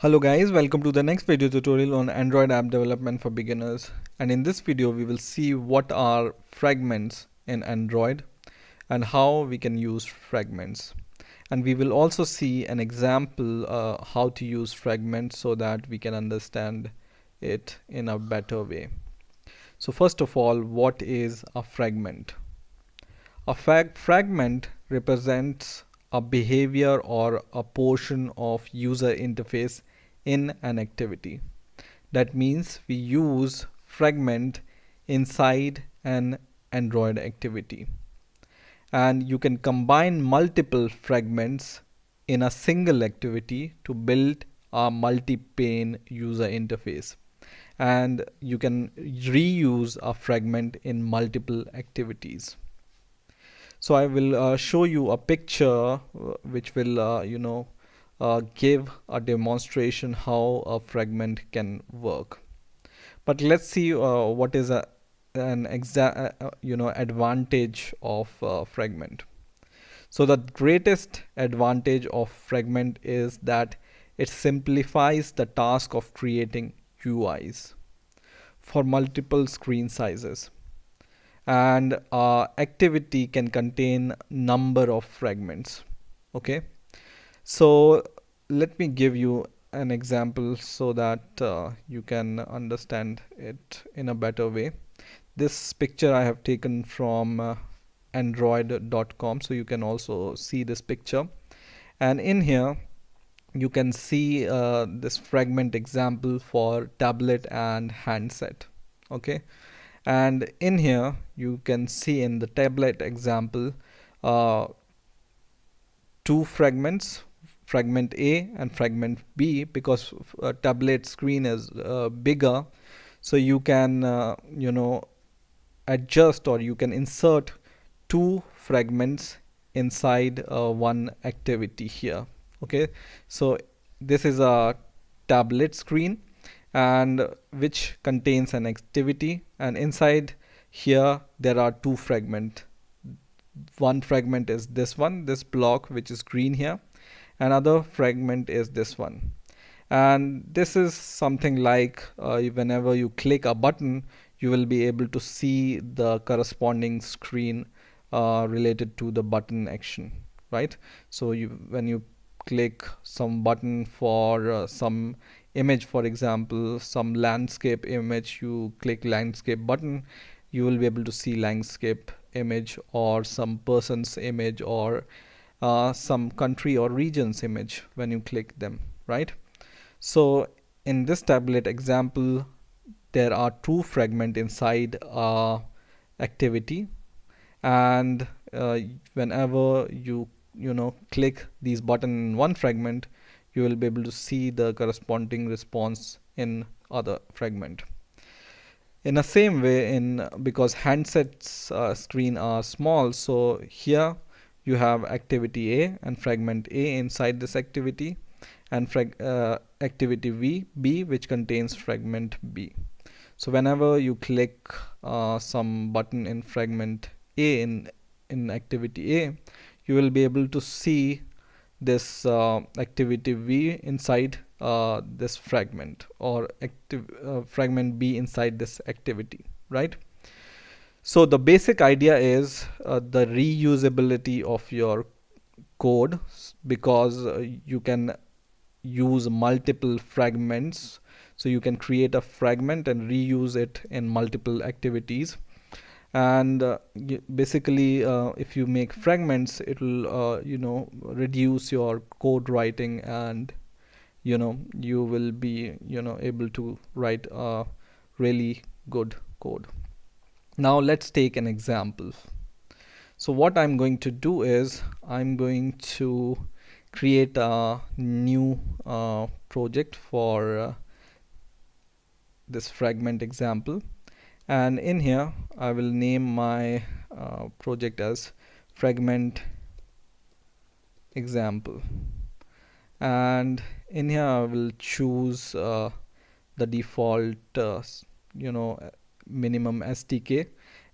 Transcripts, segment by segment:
Hello guys, welcome to the next video tutorial on Android app development for beginners. And in this video we will see what are fragments in Android and how we can use fragments. And we will also see an example how to use fragments so that we can understand it in a better way. So first of all, what is a fragment? A fragment represents a behavior or a portion of user interface in an activity. That means we use fragment inside an Android activity. And you can combine multiple fragments in a single activity to build a multi-pane user interface. And you can reuse a fragment in multiple activities. So I will show you a picture which will give a demonstration how a fragment can work. But let's see what is an advantage of fragment. So the greatest advantage of fragment is that it simplifies the task of creating UIs for multiple screen sizes. And activity can contain number of fragments. Okay, so let me give you an example so that you can understand it in a better way. This picture I have taken from android.com, so you can also see this picture, and in here you can see this fragment example for tablet and handset. Okay, and in here you can see in the tablet example two fragments, fragment A and fragment B, because tablet screen is bigger, so you can adjust, or you can insert two fragments inside one activity here. Okay, so this is a tablet screen and which contains an activity, and inside here there are two fragments. One fragment is this one, this block which is green here. Another fragment is this one, and this is something like whenever you click a button you will be able to see the corresponding screen related to the button action, right? So when you click some button for some image, for example some landscape image, you click landscape button, you will be able to see landscape image, or some person's image, or some country or region's image when you click them, right? So in this tablet example there are two fragments inside activity, and whenever you click these button in one fragment, you will be able to see the corresponding response in other fragment. In the same way, because handsets screen are small, so here you have activity A and fragment A inside this activity, and activity B which contains fragment B. So whenever you click some button in fragment A in activity A, you will be able to see this activity V inside this fragment, or fragment B inside this activity, right? So the basic idea is the reusability of your code, because you can use multiple fragments. So you can create a fragment and reuse it in multiple activities. And basically if you make fragments, it will reduce your code writing, and you will be able to write a really good code. Now let's take an example. So what I'm going to do is I'm going to create a new project for this fragment example, and in here I will name my project as fragment example, and in here I will choose the default minimum SDK,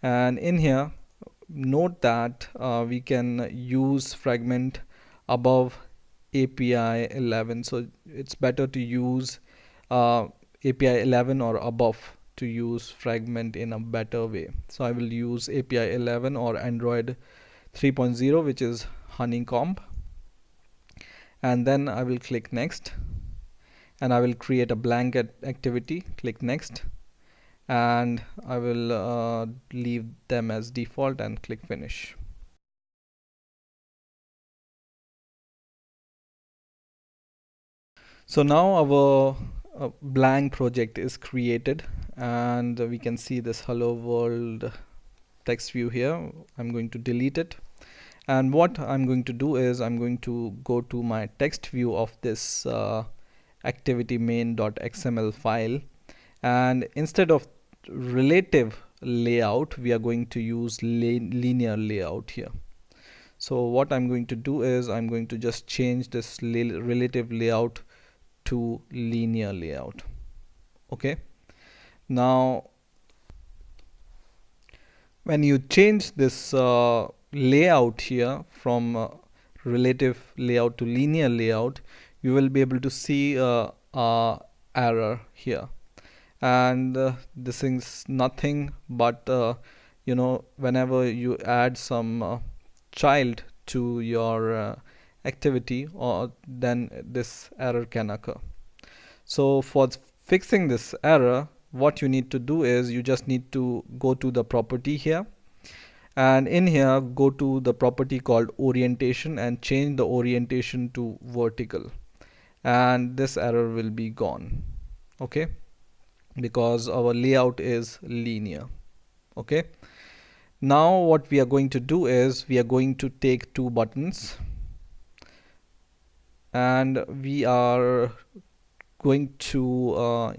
and in here note that we can use fragment above API 11, so it's better to use API 11 or above to use fragment in a better way. So I will use API 11 or Android 3.0, which is honeycomb, and then I will click next, and I will create a blank activity. Click next, and I will leave them as default and click finish. So now our blank project is created, and we can see this hello world text view here. I'm going to delete it, and what I'm going to do is I'm going to go to my text view of this activity main.xml file, and instead of relative layout we are going to use linear layout here. So what I'm going to do is I'm going to just change this relative layout to linear layout. Okay, now when you change this layout here from relative layout to linear layout, you will be able to see a error here, and this is nothing but whenever you add some child to your activity, or then this error can occur. So for fixing this error, what you need to do is you just need to go to the property here, and in here go to the property called orientation and change the orientation to vertical, and this error will be gone. Okay, because our layout is linear. Okay, now what we are going to do is we are going to take two buttons, and we are going to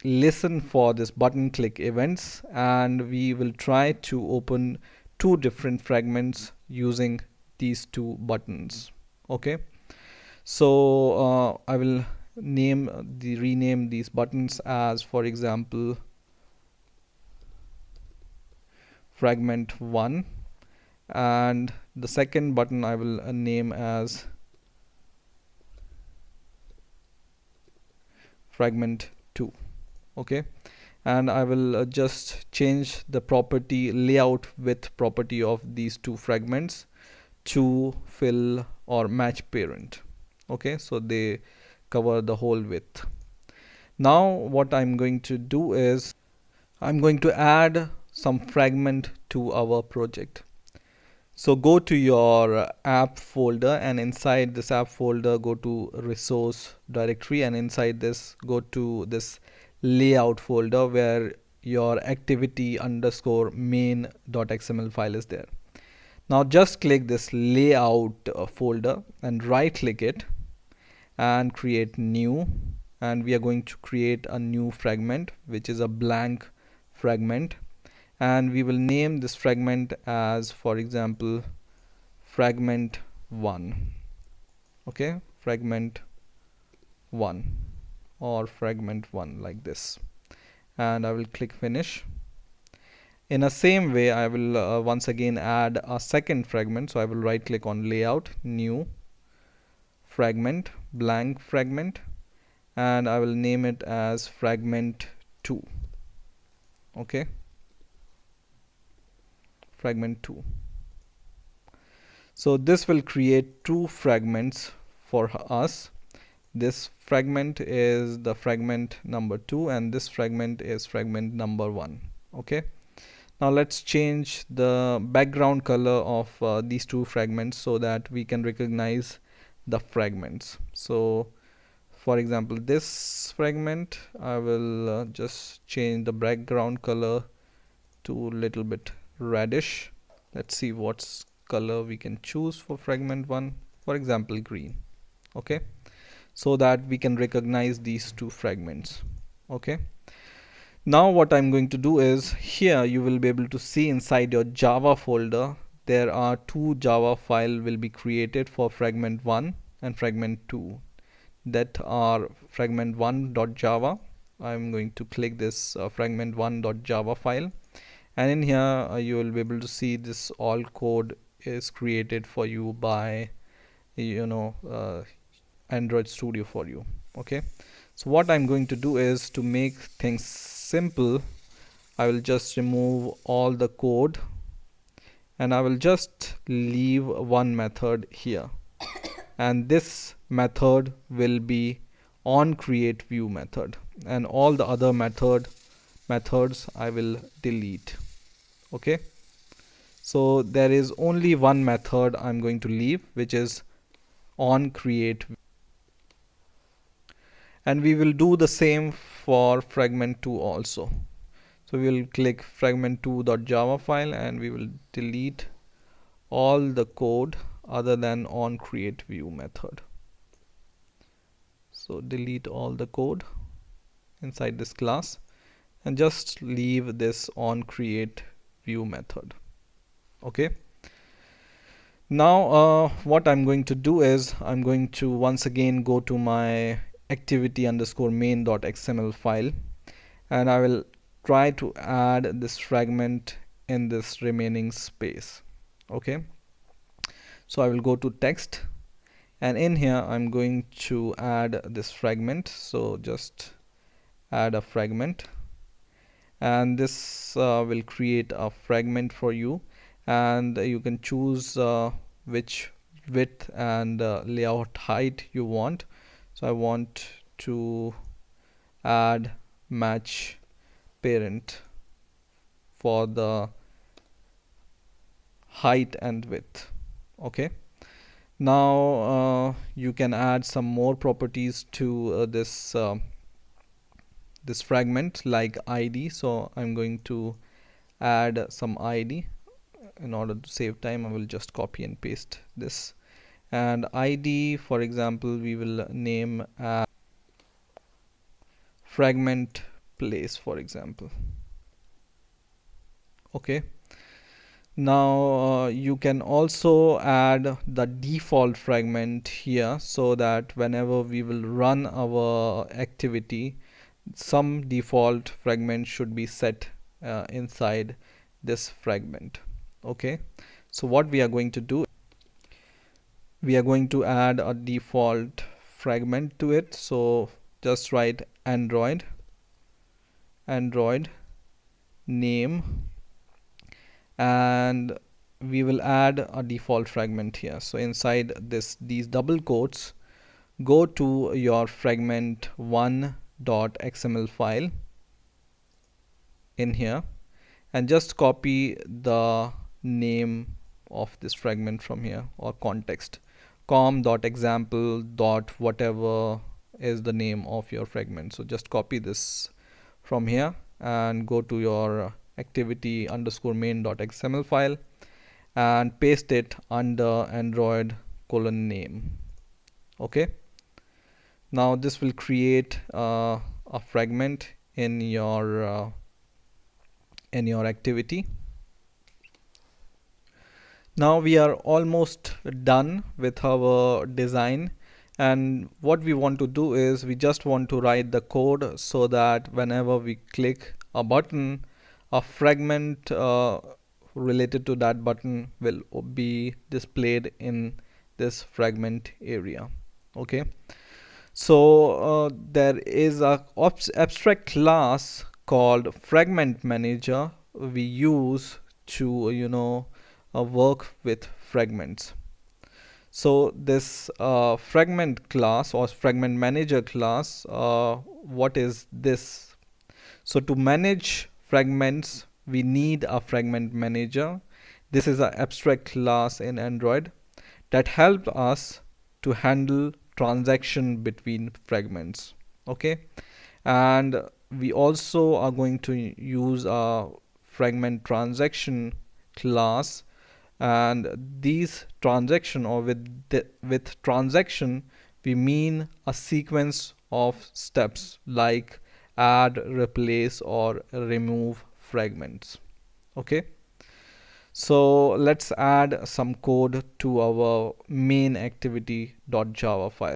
listen for this button click events, and we will try to open two different fragments using these two buttons. Okay, so I will rename these buttons as, for example, fragment 1, and the second button I will name as fragment 2. Okay, and I will just change the property layout width property of these two fragments to fill or match parent. Okay, so they cover the whole width. Now what I'm going to do is I'm going to add some fragment to our project. So go to your app folder, and inside this app folder go to resource directory, and inside this go to this layout folder where your activity underscore main.xml file is there. Now just click this layout folder and right click it and create new, and we are going to create a new fragment which is a blank fragment, and we will name this fragment as, for example, fragment 1. Okay, fragment 1 or fragment 1 like this, and I will click finish. In the same way I will once again add a second fragment, so I will right click on layout, new fragment, blank fragment, and I will name it as fragment 2. Okay, fragment 2. So this will create two fragments for us. This fragment is the fragment number 2, and this fragment is fragment number 1. Okay, now let's change the background color of these two fragments so that we can recognize the fragments. So for example, this fragment I will just change the background color to a little bit reddish. Let's see what color we can choose for fragment 1, for example green. Okay, so that we can recognize these two fragments. Okay, now what I'm going to do is, here you will be able to see inside your Java folder there are two Java file will be created for fragment 1 and fragment 2, that are fragment1.java. I'm going to click this fragment1.java file, and in here you will be able to see this all code is created for you by Android Studio for you. Okay, so what I'm going to do is, to make things simple, I will just remove all the code and I will just leave one method here, and this method will be on create view method, and all the other methods I will delete. Okay, so there is only one method I'm going to leave, which is on create, and we will do the same for fragment2 also. So we will click fragment2.java file and we will delete all the code other than on create view method. So delete all the code inside this class and just leave this on create view method. Okay, now what I'm going to do is, I'm going to once again go to my activity underscore main.xml file, and I will try to add this fragment in this remaining space. Okay, so I will go to text, and in here I'm going to add this fragment. So just add a fragment, and this will create a fragment for you, and you can choose which width and layout height you want. So I want to add match parent for the height and width. Okay, now you can add some more properties to this fragment, like ID. So I'm going to add some ID. In order to save time, I will just copy and paste this, and ID, for example, we will name fragment place, for example. Okay, now you can also add the default fragment here, so that whenever we will run our activity, some default fragment should be set inside this fragment. Okay, so what we are going to do, we are going to add a default fragment to it. So just write Android name, and we will add a default fragment here. So inside these double quotes, go to your fragment1.xml file in here, and just copy the name of this fragment from here, or context, com.example.whatever is the name of your fragment. So just copy this from here and go to your activity underscore main.xml file and paste it under Android :name. Okay, now this will create a fragment in your activity. Now we are almost done with our design, and what we want to do is, we just want to write the code so that whenever we click a button, a fragment related to that button will be displayed in this fragment area. Okay, so there is a abstract class called fragment manager we use to work with fragments. So this fragment class, or fragment manager class, what is this? So to manage fragments, we need a fragment manager. This is an abstract class in Android that helps us to handle transaction between fragments. Okay, and we also are going to use a fragment transaction class, and these transaction, or with transaction we mean a sequence of steps like add, replace, or remove fragments. Okay, so let's add some code to our main activity.java file.